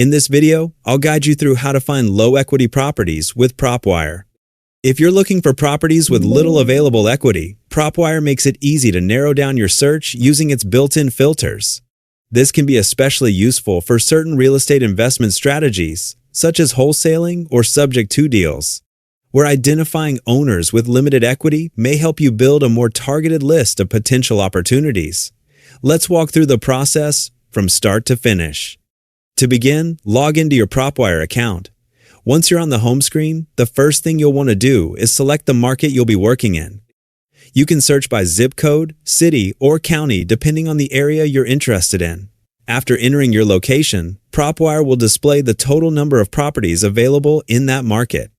In this video, I'll guide you through how to find low equity properties with PropWire. If you're looking for properties with little available equity, PropWire makes it easy to narrow down your search using its built-in filters. This can be especially useful for certain real estate investment strategies, such as wholesaling or subject-to deals, where identifying owners with limited equity may help you build a more targeted list of potential opportunities. Let's walk through the process from start to finish. To begin, log into your PropWire account. Once you're on the home screen, the first thing you'll want to do is select the market you'll be working in. You can search by zip code, city, or county depending on the area you're interested in. After entering your location, PropWire will display the total number of properties available in that market.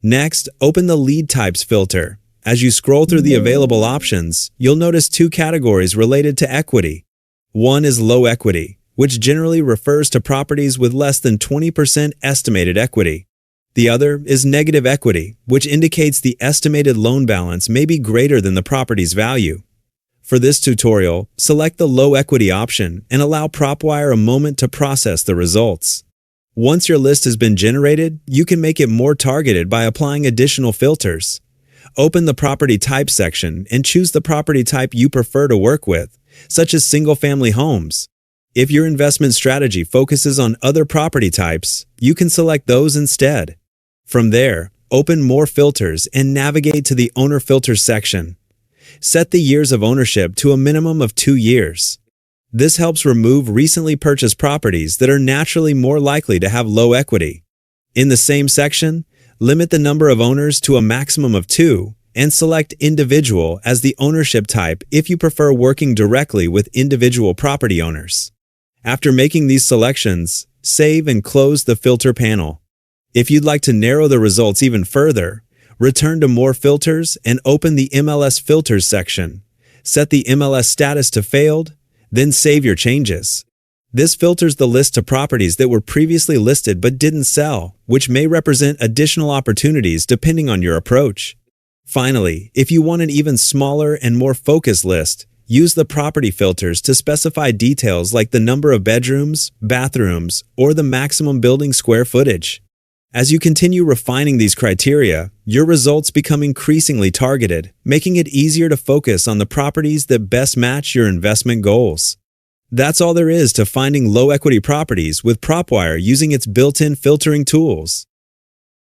Next, open the Lead Types filter. As you scroll through the available options, you'll notice two categories related to equity. One is low equity, which generally refers to properties with less than 20% estimated equity. The other is negative equity, which indicates the estimated loan balance may be greater than the property's value. For this tutorial, select the low equity option and allow PropWire a moment to process the results. Once your list has been generated, you can make it more targeted by applying additional filters. Open the Property Type section and choose the property type you prefer to work with, such as single-family homes. If your investment strategy focuses on other property types, you can select those instead. From there, open More Filters and navigate to the Owner Filters section. Set the years of ownership to a minimum of 2 years. This helps remove recently purchased properties that are naturally more likely to have low equity. In the same section, limit the number of owners to a maximum of 2 and select Individual as the ownership type if you prefer working directly with individual property owners. After making these selections, save and close the filter panel. If you'd like to narrow the results even further, return to More Filters and open the MLS Filters section. Set the MLS status to Failed, then save your changes. This filters the list to properties that were previously listed but didn't sell, which may represent additional opportunities depending on your approach. Finally, if you want an even smaller and more focused list, use the property filters to specify details like the number of bedrooms, bathrooms, or the maximum building square footage. As you continue refining these criteria, your results become increasingly targeted, making it easier to focus on the properties that best match your investment goals. That's all there is to finding low equity properties with PropWire using its built-in filtering tools.